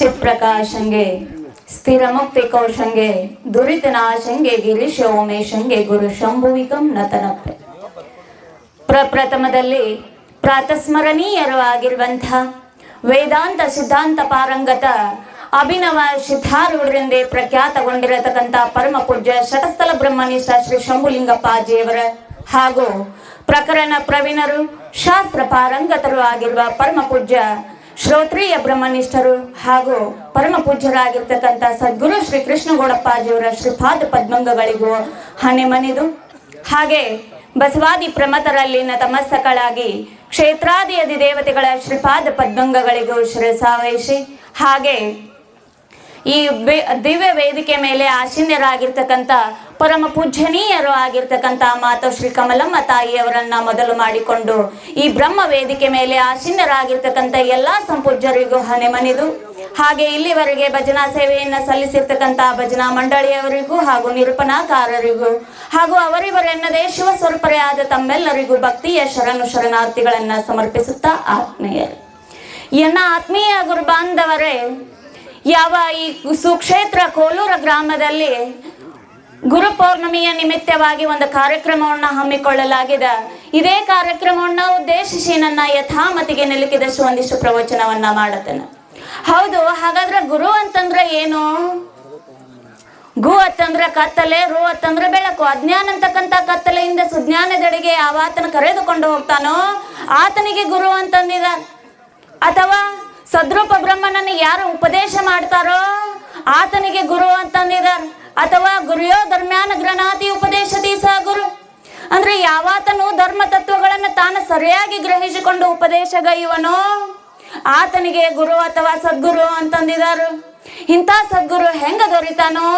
ಚಿತ್ಪ್ರಕಾಶಂಗೆ ಸ್ಥಿರ ಮುಕ್ತಿ ಕೌಶಂಗೆ ದುರಿತನಾಶಂಗೆ ಗಿರೀಶ ಓಮೇಶಂಗೆ ಗುರು ಶಂಭುವಿಗಂ ನತನಪ್ಪೆ. ಪ್ರಪ್ರಥಮದಲ್ಲಿ ಪ್ರಾತಸ್ಮರಣೀಯರು ಆಗಿರುವಂಥ ವೇದಾಂತ ಸಿದ್ಧಾಂತ ಪಾರಂಗತ ಅಭಿನವ ಸಿದ್ಧಾರೂಢರೆಂದೇ ಪ್ರಖ್ಯಾತಗೊಂಡಿರತಕ್ಕಂಥ ಪರಮ ಪೂಜ್ಯ ಶತಸ್ಥಲ ಬ್ರಹ್ಮನಿಷ್ಠ ಶ್ರೀ ಶಂಭುಲಿಂಗಪ್ಪಾಜಿಯವರ ಹಾಗೂ ಪ್ರಕರಣ ಪ್ರವೀಣರು ಶಾಸ್ತ್ರ ಪಾರಂಗತರು ಆಗಿರುವ ಪರಮ ಪೂಜ್ಯ ಶ್ರೋತ್ರಿಯ ಬ್ರಹ್ಮನಿಷ್ಠರು ಹಾಗೂ ಪರಮ ಪೂಜ್ಯರಾಗಿರ್ತಕ್ಕಂಥ ಸದ್ಗುರು ಶ್ರೀ ಕೃಷ್ಣಗೌಡಪ್ಪಾಜಿಯವರ ಶ್ರೀಪಾದ ಪದ್ಮಂಗಗಳಿಗೂ ಹಣೆ ಮಣಿದು, ಹಾಗೆ ಬಸವಾದಿ ಪ್ರಮತರಲ್ಲಿ ನತಮಸ್ತಕಳಾಗಿ ಕ್ಷೇತ್ರಾದಿ ಅಧಿದೇವತೆಗಳ ಶ್ರೀಪಾದ ಪದ್ಮಂಗಗಳಿಗೂ ಶಿರಸಾವಹಿಸಿ, ಹಾಗೆ ಈ ದಿವ್ಯ ವೇದಿಕೆ ಮೇಲೆ ಆಸೀನರಾಗಿರ್ತಕ್ಕಂಥ ಪರಮ ಪೂಜ್ಯನೀಯರು ಆಗಿರ್ತಕ್ಕಂಥ ಮಾತು ಶ್ರೀ ಕಮಲಮ್ಮ ತಾಯಿಯವರನ್ನ ಮೊದಲು ಮಾಡಿಕೊಂಡು ಈ ಬ್ರಹ್ಮ ವೇದಿಕೆ ಮೇಲೆ ಆಸೀನರಾಗಿರ್ತಕ್ಕಂಥ ಎಲ್ಲ ಸಂಪೂಜ್ಯರಿಗೂ ಹಣೆ ಮಣಿದು, ಹಾಗೆ ಇಲ್ಲಿವರೆಗೆ ಭಜನಾ ಸೇವೆಯನ್ನು ಸಲ್ಲಿಸಿರ್ತಕ್ಕಂಥ ಭಜನಾ ಮಂಡಳಿಯವರಿಗೂ ಹಾಗೂ ನಿರೂಪಣಾಕಾರರಿಗೂ ಹಾಗೂ ಅವರಿವರೆನ್ನದೇ ಶಿವಸ್ವರೂಪರೇ ಆದ ತಮ್ಮೆಲ್ಲರಿಗೂ ಭಕ್ತಿಯ ಶರಣಾರ್ಥಿಗಳನ್ನ ಸಮರ್ಪಿಸುತ್ತಾ ಆತ್ಮೀಯರು, ಎನ್ನ ಆತ್ಮೀಯ ಗುರು ಬಾಂಧವರೇ, ಯಾವ ಈ ಸುಕ್ಷೇತ್ರ ಕೋಲೂರ ಗ್ರಾಮದಲ್ಲಿ ಗುರು ಪೌರ್ಣಮಿಯ ನಿಮಿತ್ತವಾಗಿ ಒಂದು ಕಾರ್ಯಕ್ರಮವನ್ನು ಹಮ್ಮಿಕೊಳ್ಳಲಾಗಿದೆ. ಇದೇ ಕಾರ್ಯಕ್ರಮವನ್ನು ಉದ್ದೇಶಿಸಿ ನನ್ನ ಯಥಾಮತಿಗೆ ನಿಲುಕಿದಷ್ಟು ಒಂದಿಷ್ಟು ಪ್ರವಚನವನ್ನ ಮಾಡುತ್ತೇನೆ. ಹೌದು, ಹಾಗಾದ್ರೆ ಗುರು ಅಂತಂದ್ರೆ ಏನು? ಗು ಅಂತಂದ್ರೆ ಕತ್ತಲೆ, ರು ಅಂತಂದ್ರೆ ಬೆಳಕು. ಅಜ್ಞಾನ ಅಂತಕ್ಕಂಥ ಕತ್ತಲೆಯಿಂದ ಸುಜ್ಞಾನದೆಡೆಗೆ ಯಾವಾತನ ಕರೆದುಕೊಂಡು ಹೋಗ್ತಾನೋ ಆತನಿಗೆ ಗುರು ಅಂತಂದಿದ. ಅಥವಾ ಸದ್ರೂಪ ಬ್ರಹ್ಮನನ್ನು ಯಾರು ಉಪದೇಶ ಮಾಡ್ತಾರೋ ಆತನಿಗೆ ಗುರು ಅಂತಂದಿದ್ದಾರೆ. ಅಥವಾ ಗುರುಯೋ ಧರ್ಮ್ಯಾನ ಗ್ರನಾತಿ ಉಪದೇಶತಿ ಸ ಗುರು ಅಂದ್ರೆ ಯಾವಾತನು ಧರ್ಮ ತತ್ವಗಳನ್ನು ತಾನು ಸರಿಯಾಗಿ ಗ್ರಹಿಸಿಕೊಂಡು ಉಪದೇಶಗೈವನೋ ಆತನಿಗೆ ಗುರು ಅಥವಾ ಸದ್ಗುರು ಅಂತಂದಿದ್ದಾರೆ. ಇಂಥ ಸದ್ಗುರು ಹೆಂಗ ದೊರಿತಾನೋ,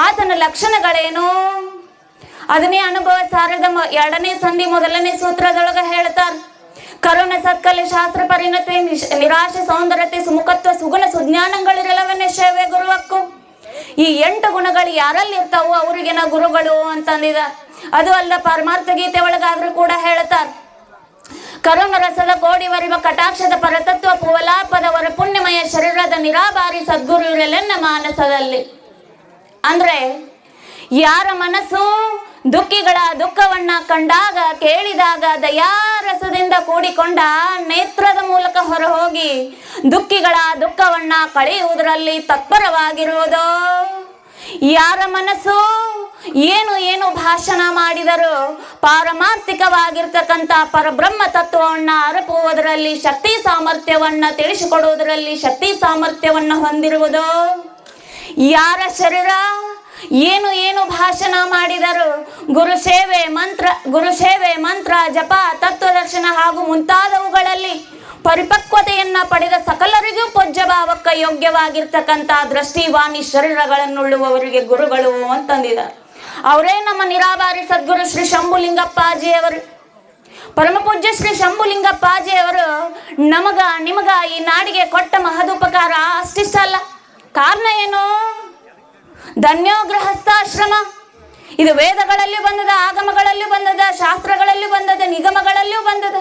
ಆತನ ಲಕ್ಷಣಗಳೇನು, ಅದನ್ನೇ ಅನುಭವ ಸಾರದ 2ನೇ ಸಂಧಿ 1ನೇ ಸೂತ್ರದೊಳಗೆ ಹೇಳ್ತಾರೆ. ಕರುಣ ಸತ್ಕಲೆ ಶಾಸ್ತ್ರ ಪರಿಣತಿ ನಿರಾಶೆ ಸೌಂದರ್ಯತೆ ಸುಮುಖತ್ವ ಸುಗುಣ ಸುಜ್ಞಾನಗಳಿರಲವನ್ನೇ ಸೇವೆ ಗುರುವಕ್ಕು. ಈ 8 ಗುಣಗಳು ಯಾರಲ್ಲಿ ಇರ್ತಾವೋ ಅವರಿಗೆ ನಾ ಗುರುಗಳು ಅಂತಂದಿದ. ಅದು ಅಲ್ಲ, ಪರಮಾರ್ಥ ಗೀತೆ ಒಳಗಾದ್ರೂ ಕೂಡ ಹೇಳ್ತಾರ, ಕರುಣ ರಸದ ಕೋಡಿ ವರಿವ ಕಟಾಕ್ಷದ ಪರತತ್ವ ಪುವಲಾಪದವರ ಪುಣ್ಯಮಯ ಶರೀರದ ನಿರಾಭಾರಿ ಸದ್ಗುರು ಇರಲೆನ್ನ ಮಾನಸದಲ್ಲಿ. ಅಂದ್ರೆ ಯಾರ ಮನಸ್ಸು ದುಃಖಿಗಳ ದುಃಖವನ್ನ ಕಂಡಾಗ ಕೇಳಿದಾಗ ದಯಾರಸದಿಂದ ಕೂಡಿಕೊಂಡ ನೇತ್ರದ ಮೂಲಕ ಹೊರಹೋಗಿ ದುಃಖಿಗಳ ದುಃಖವನ್ನ ಕಳೆಯುವುದರಲ್ಲಿ ತತ್ಪರವಾಗಿರುವುದು, ಯಾರ ಮನಸ್ಸು ಏನು ಭಾಷಣ ಮಾಡಿದರೂ ಪಾರಮಾರ್ಥಿಕವಾಗಿರ್ತಕ್ಕಂಥ ಪರಬ್ರಹ್ಮ ತತ್ವವನ್ನ ಅರಪುವುದರಲ್ಲಿ ಶಕ್ತಿ ಸಾಮರ್ಥ್ಯವನ್ನ ತಿಳಿಸಿಕೊಡುವುದರಲ್ಲಿ ಶಕ್ತಿ ಸಾಮರ್ಥ್ಯವನ್ನ ಹೊಂದಿರುವುದು, ಯಾರ ಶರೀರ ಏನು ಭಾಷಣ ಮಾಡಿದರು ಗುರು ಸೇವೆ ಮಂತ್ರ ಜಪ ತತ್ವದರ್ಶನ ಹಾಗೂ ಮುಂತಾದವುಗಳಲ್ಲಿ ಪರಿಪಕ್ವತೆಯನ್ನ ಪಡೆದ ಸಕಲರಿಗೂ ಪೂಜ್ಯ ಭಾವಕ್ಕ ಯೋಗ್ಯವಾಗಿರ್ತಕ್ಕಂಥ ದೃಷ್ಟಿ ವಾಣಿ ಶರೀರಗಳನ್ನುಳ್ಳುವವರಿಗೆ ಗುರುಗಳು ಅಂತಂದಿದ್ದಾರೆ. ಅವರೇ ನಮ್ಮ ನಿರಾಭಾರಿ ಸದ್ಗುರು ಶ್ರೀ ಶಂಭುಲಿಂಗಪ್ಪಾಜಿಯವರು. ಪರಮ ಪೂಜ್ಯ ಶ್ರೀ ಶಂಭುಲಿಂಗಪ್ಪಾಜಿಯವರು ನಿಮಗ ಈ ನಾಡಿಗೆ ಕೊಟ್ಟ ಮಹದುಪಕಾರ ಅಷ್ಟಿಷ್ಟ ಅಲ್ಲ. ಕಾರಣ ಏನು? ಧನ್ಯೋ ಗೃಹಸ್ಥಾಶ್ರಮ. ಇದು ವೇದಗಳಲ್ಲಿ ಬಂದದ, ಆಗಮಗಳಲ್ಲಿ ಬಂದದ, ಶಾಸ್ತ್ರಗಳಲ್ಲಿ ಬಂದದ, ನಿಗಮಗಳಲ್ಲಿಯೂ ಬಂದದ.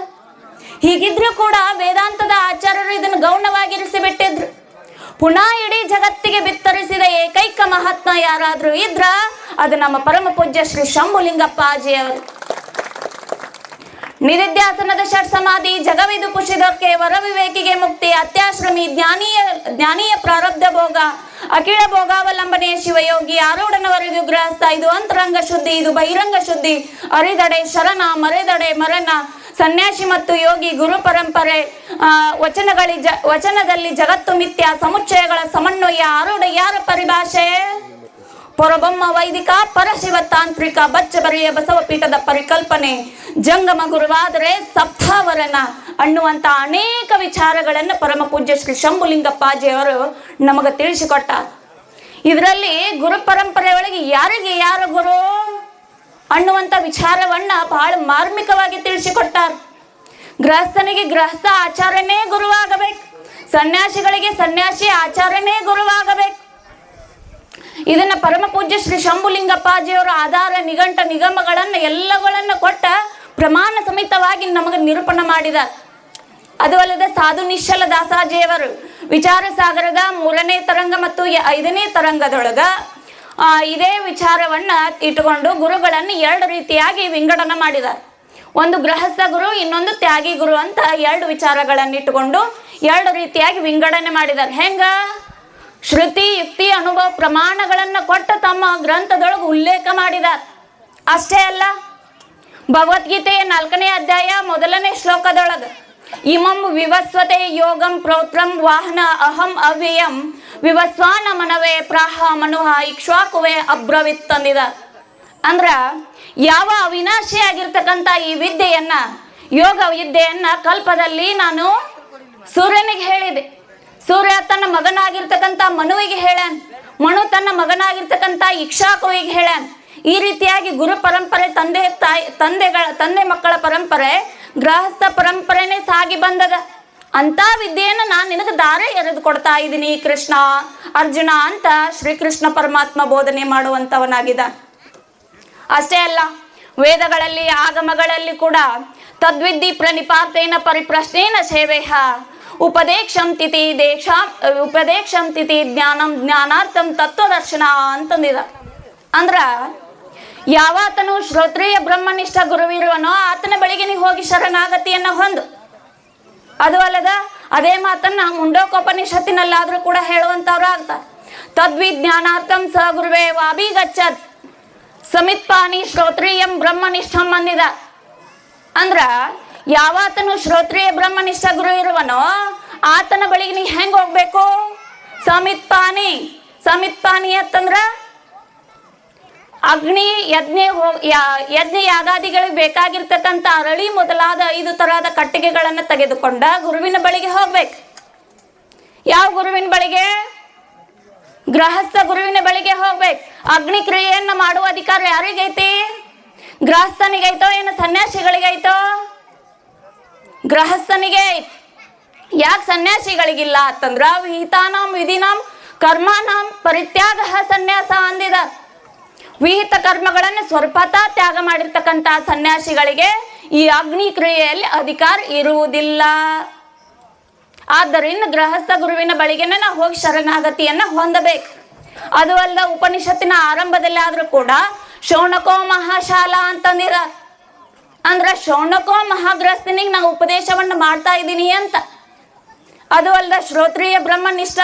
ಹೀಗಿದ್ರೂ ಕೂಡ ವೇದಾಂತದ ಆಚಾರ್ಯರು ಇದನ್ನು ಗೌಣವಾಗಿರಿಸಿ ಬಿಟ್ಟಿದ್ರು. ಪುನಃ ಇಡೀ ಜಗತ್ತಿಗೆ ಬಿತ್ತರಿಸಿದ ಏಕೈಕ ಮಹಾತ್ಮ ಯಾರಾದ್ರೂ ಇದ್ರ ಅದು ನಮ್ಮ ಪರಮ ಪೂಜ್ಯ ಶ್ರೀ ಶಂಭುಲಿಂಗಪ್ಪಾಜಿಯವರು. ನಿಧಿಧ್ಯಾಸನದ ಷಟ್ ಸಮಾಧಿ ಜಗವಿದು ಪುಷಿದಕ್ಕೆ ವರ ವಿವೇಕಿಗೆ ಮುಕ್ತಿ ಅತ್ಯಾಶ್ರಮಿ ಜ್ಞಾನೀಯ ಪ್ರಾರಬ್ಧ ಭೋಗ ಅಖಿಳ ಭೋಗಾವಲಂಬನೆ ಶಿವಯೋಗಿ ಆರೂಢನವರೆಗೂ ಗೃಹಸ್ಥ. ಇದು ಅಂತರಂಗ ಶುದ್ಧಿ, ಇದು ಬಹಿರಂಗ ಶುದ್ಧಿ. ಅರಿದಡೆ ಶರಣ, ಮರೆದಡೆ ಮರಣ. ಸನ್ಯಾಸಿ ಮತ್ತು ಯೋಗಿ ಗುರು ಪರಂಪರೆ ವಚನದಲ್ಲಿ ಜಗತ್ತು ಮಿಥ್ಯ ಸಮುಚ್ಚಯಗಳ ಸಮನ್ವಯ. ಆರೂಢ ಯಾರ ಪರಿಭಾಷೆ? ಪರಬ್ರಹ್ಮ ವೈದಿಕ ಪರಶಿವ ತಾಂತ್ರಿಕ ಬಚ್ಚಬರಿಯ ಬಸವ ಪೀಠದ ಪರಿಕಲ್ಪನೆ. ಜಂಗಮ ಗುರುವಾದರೆ ಸಪ್ತಾವರಣ ಅನ್ನುವಂಥ ಅನೇಕ ವಿಚಾರಗಳನ್ನು ಪರಮ ಪೂಜ್ಯ ಶ್ರೀ ಶಂಭುಲಿಂಗಪ್ಪಾಜಿಯವರು ನಮಗೆ ತಿಳಿಸಿಕೊಟ್ಟ. ಇದರಲ್ಲಿ ಗುರು ಪರಂಪರೆ ಒಳಗೆ ಯಾರಿಗೆ ಯಾರು ಗುರು ಅನ್ನುವಂಥ ವಿಚಾರವನ್ನ ಬಹಳ ಮಾರ್ಮಿಕವಾಗಿ ತಿಳಿಸಿಕೊಟ್ಟಾರ. ಗೃಹಸ್ಥನಿಗೆ ಗೃಹಸ್ಥ ಆಚಾರನೇ ಗುರುವಾಗಬೇಕು, ಸನ್ಯಾಸಿಗಳಿಗೆ ಸನ್ಯಾಸಿ ಆಚಾರನೇ ಗುರುವಾಗಬೇಕು. ಇದನ್ನ ಪರಮ ಪೂಜ್ಯ ಶ್ರೀ ಶಂಭುಲಿಂಗಪ್ಪಾಜಿಯವರು ಆಧಾರ ನಿಘಂಟ ನಿಗಮಗಳನ್ನ ಎಲ್ಲಗಳನ್ನ ಕೊಟ್ಟ ಪ್ರಮಾಣ ಸಮೇತವಾಗಿ ನಮಗೆ ನಿರೂಪಣೆ ಮಾಡಿದ. ಅದು ಅಲ್ಲದೆ ಸಾಧು ನಿಶ್ಚಲ ದಾಸಾಜಿಯವರು ವಿಚಾರ ಸಾಗರದ 3ನೇ ತರಂಗ ಮತ್ತು 5ನೇ ತರಂಗದೊಳಗ ಇದೇ ವಿಚಾರವನ್ನ ಇಟ್ಟುಕೊಂಡು ಗುರುಗಳನ್ನು 2 ರೀತಿಯಾಗಿ ವಿಂಗಡಣೆ ಮಾಡಿದ್ದಾರೆ. ಒಂದು ಗೃಹಸ್ಥ ಗುರು, ಇನ್ನೊಂದು ತ್ಯಾಗಿ ಗುರು ಅಂತ 2 ವಿಚಾರಗಳನ್ನು ಇಟ್ಟುಕೊಂಡು 2 ರೀತಿಯಾಗಿ ವಿಂಗಡಣೆ ಮಾಡಿದ್ದಾರೆ. ಹೆಂಗ? ಶ್ರುತಿ, ಯುಕ್ತಿ, ಅನುಭವ ಪ್ರಮಾಣಗಳನ್ನ ಕೊಟ್ಟು ತಮ್ಮ ಗ್ರಂಥದೊಳಗೆ ಉಲ್ಲೇಖ ಮಾಡಿದ್ದಾರೆ. ಅಷ್ಟೇ ಅಲ್ಲ, ಭಗವದ್ಗೀತೆಯ 4ನೇ ಅಧ್ಯಾಯ 1ನೇ ಶ್ಲೋಕದೊಳಗೆ ಇಮಂ ವಿವಸ್ವತೆ ಯೋಗಂ ಪ್ರೋತ್ರಂ ವಾಹನ ಅಹಂ ಅವ್ಯಯಂ ವಿವಸ್ವಾನ ಮನವೇ ಪ್ರಾಹ ಮನುಹ ಇಕ್ಷ್ವಾಕುವೆ ಅಬ್ರವಿತ್ ತಂದಿದ್ದಾರೆ. ಅಂದ್ರ ಯಾವ ಅವಿನಾಶಿ ಆಗಿರ್ತಕ್ಕಂಥ ಈ ವಿದ್ಯೆಯನ್ನ, ಯೋಗ ವಿದ್ಯೆಯನ್ನ ಕಲ್ಪದಲ್ಲಿ ನಾನು ಸೂರ್ಯನಿಗೆ ಹೇಳಿದೆ. ಸೂರ್ಯ ತನ್ನ ಮಗನಾಗಿರ್ತಕ್ಕಂಥ ಮನುವಿಗೆ ಹೇಳ್ಯಾನ್, ಮನು ತನ್ನ ಮಗನಾಗಿರ್ತಕ್ಕಂಥ ಇಕ್ಷಾಕುವಿಗೆ ಹೇಳ್ಯಾನ್. ಈ ರೀತಿಯಾಗಿ ಗುರು ಪರಂಪರೆ, ತಂದೆ ಮಕ್ಕಳ ಪರಂಪರೆ, ಗೃಹಸ್ಥ ಪರಂಪರೆನೇ ಸಾಗಿ ಬಂದದ. ಅಂತ ವಿದ್ಯೆಯನ್ನು ನಾನು ನಿನಗೆ ದಾರೆ ಎರೆದು ಕೊಡ್ತಾ ಇದ್ದೀನಿ ಕೃಷ್ಣ, ಅರ್ಜುನ ಅಂತ ಶ್ರೀಕೃಷ್ಣ ಪರಮಾತ್ಮ ಬೋಧನೆ ಮಾಡುವಂತವನಾಗಿದ್ದ. ಅಷ್ಟೇ ಅಲ್ಲ, ವೇದಗಳಲ್ಲಿ ಆಗಮಗಳಲ್ಲಿ ಕೂಡ ತದ್ವಿದ್ಧಿ ಪ್ರಣಿಪಾತೇನ ಪರಿಪ್ರಶ್ನೇನ ಸೇವೇಹ ಉಪದೇಕ್ಷಂ ತಿಥಿ ಜ್ಞಾನಂ ಜ್ಞಾನಾರ್ಥಂ ತತ್ವದರ್ಶನ ಅಂತಂದಿದ. ಅಂದ್ರ ಯಾವಾತನು ಶ್ರೋತ್ರಿಯ ಬ್ರಹ್ಮನಿಷ್ಠ ಗುರುವಿರುವನೋ ಆತನ ಬಳಿಗೆ ನೀವು ಹೋಗಿ ಶರಣಾಗತಿಯನ್ನ ಹೊಂದು. ಅದು ಅಲ್ಲದ ಅದೇ ಮಾತನ್ನ ಮುಂಡೋಕೋಪನಿಷತ್ತಿನಲ್ಲಾದ್ರೂ ಕೂಡ ಹೇಳುವಂತವ್ರು ಆಗ್ತಾರೆ. ತದ್ವಿಜ್ಞಾನಾರ್ಥಂ ಸ ಗುರುವೇ ವಾಭಿಗಚ್ಚತ್ ಸಮಿತ್ಪಾನಿ ಶ್ರೋತ್ರಿಯಂ ಬ್ರಹ್ಮನಿಷ್ಠಂ ಅಂದಿದ. ಅಂದ್ರ ಯಾವಾತನು ಶ್ರೋತ್ರಿಯ ಬ್ರಹ್ಮನಿಷ್ಠ ಗುರು ಇರುವನೋ ಆತನ ಬಳಿಗೆ ನೀ ಹೆಂಗ್ ಹೋಗ್ಬೇಕು? ಸಮಿತ್ಪಾನಿ ಅಂತಂದ್ರ ಅಗ್ನಿ ಯಜ್ಞ ಯಾಗಾದಿಗಳಿಗೆ ಬೇಕಾಗಿರ್ತಕ್ಕಂಥ ಅರಳಿ ಮೊದಲಾದ 5 ತರಹದ ಕಟ್ಟಿಗೆಗಳನ್ನು ತೆಗೆದುಕೊಂಡ ಗುರುವಿನ ಬಳಿಗೆ ಹೋಗ್ಬೇಕು. ಯಾವ ಗುರುವಿನ ಬಳಿಗೆ? ಗೃಹಸ್ಥ ಗುರುವಿನ ಬಳಿಗೆ ಹೋಗ್ಬೇಕು. ಅಗ್ನಿ ಕ್ರಿಯೆಯನ್ನ ಮಾಡುವ ಅಧಿಕಾರ ಯಾರಿಗೈತಿ? ಗೃಹಸ್ಥನಿಗೈತೋ ಏನು ಸನ್ಯಾಸಿಗಳಿಗೈತೋ? ಗೃಹಸ್ಥನಿಗೆ ಐತಿ. ಯಾಕೆ ಸನ್ಯಾಸಿಗಳಿಗಿಲ್ಲ ಅಂತಂದ್ರ ವಿಹಿತಾನಾಂ ವಿಧಿನಾಂ ಕರ್ಮಾನಾಂ ಪರಿತ್ಯಾಗ ಸನ್ಯಾಸ ಅಂದಿದ. ವಿಹಿತ ಕರ್ಮಗಳನ್ನು ಸ್ವರ್ಪತ ತ್ಯಾಗ ಮಾಡಿರ್ತಕ್ಕಂಥ ಸನ್ಯಾಸಿಗಳಿಗೆ ಈ ಅಗ್ನಿ ಕ್ರಿಯೆಯಲ್ಲಿ ಅಧಿಕಾರ ಇರುವುದಿಲ್ಲ. ಆದ್ದರಿಂದ ಗೃಹಸ್ಥ ಗುರುವಿನ ಬಳಿಗೆನೆ ನಾವು ಹೋಗಿ ಶರಣಾಗತಿಯನ್ನ ಹೊಂದಬೇಕು. ಅದು ಅಲ್ಲ, ಉಪನಿಷತ್ತಿನ ಆರಂಭದಲ್ಲಿ ಆದ್ರೂ ಕೂಡ ಶೌನಕೋ ಮಹಾಶಾಲಾ ಅಂತಂದಿದ. ಅಂದ್ರ ಶೌನಕೋ ಮಹಾಗ್ರಸ್ತನಿಗೆ ನಾವು ಉಪದೇಶವನ್ನು ಮಾಡ್ತಾ ಇದ್ದೀನಿ ಅಂತ. ಅದು ಅಲ್ಲದ ಶ್ರೋತ್ರಿಯ ಬ್ರಹ್ಮನಿಷ್ಠ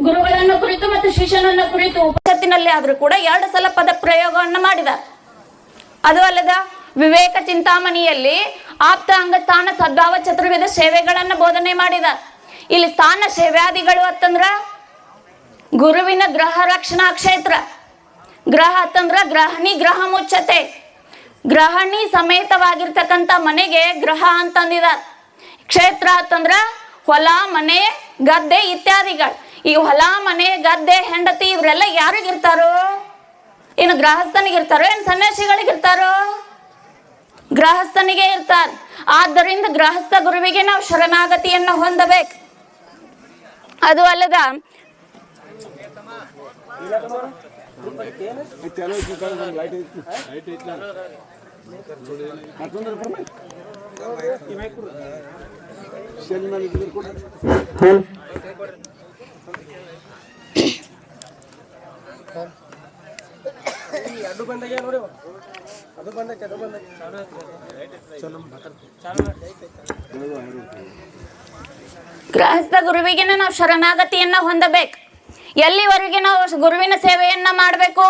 ಗುರುಗಳನ್ನು ಕುರಿತು ಮತ್ತು ಶಿಷ್ಯನನ್ನು ಕುರಿತು ಉಪನಿಷತ್ತಿನಲ್ಲಿ ಆದ್ರೂ ಕೂಡ 2 ಸಲ ಪದ ಪ್ರಯೋಗವನ್ನು ಮಾಡಿದ. ಅದು ಅಲ್ಲದ ವಿವೇಕ ಚಿಂತಾಮಣಿಯಲ್ಲಿ ಆಪ್ತ ಅಂಗಸ್ಥಾನ ಸದ್ಭಾವ ಚತುರ್ವಿಧ ಸೇವೆಗಳನ್ನ ಬೋಧನೆ ಮಾಡಿದ. ಇಲ್ಲಿ ಸ್ಥಾನ ಸೇವ್ಯಾದಿಗಳು ಅಂತಂದ್ರ ಗುರುವಿನ ಗ್ರಹ ರಕ್ಷಣಾ ಕ್ಷೇತ್ರ. ಗ್ರಹ ಅಂತಂದ್ರ ಗ್ರಹಣಿ ಗ್ರಹ ಮುಚ್ಚತೆ, ಗ್ರಹಣಿ ಸಮೇತವಾಗಿರ್ತಕ್ಕಂಥ ಮನೆಗೆ ಗ್ರಹ ಅಂತಂದಿದ. ಕ್ಷೇತ್ರ ಅಂತಂದ್ರ ಹೊಲ, ಮನೆ, ಗದ್ದೆ ಇತ್ಯಾದಿಗಳು. ಈ ಹೊಲ, ಮನೆ, ಗದ್ದೆ, ಹೆಂಡತಿ ಇವರೆಲ್ಲ ಯಾರಿಗಿರ್ತಾರೋ? ಇನ್ನು ಗೃಹಸ್ಥನಿಗಿರ್ತಾರೋ ಏನು ಸನ್ಯಾಸಿಗಳಿಗಿರ್ತಾರೋ? ಗೃಹಸ್ಥನಿಗೆ ಇರ್ತಾರೆ. ಆದ್ದರಿಂದ ಗೃಹಸ್ಥ ಗುರುವಿಗೆ ನಾವು ಶರಣಾಗತಿಯನ್ನು ಹೊಂದಬೇಕು. ಅದು ಅಲ್ಲದ ಗೃಹಸ್ಥ ಗುರುವಿಗೆ ನಾವು ಶರಣಾಗತಿಯನ್ನ ಹೊಂದಬೇಕು. ಎಲ್ಲಿವರೆಗೆ ನಾವು ಗುರುವಿನ ಸೇವೆಯನ್ನ ಮಾಡಬೇಕು?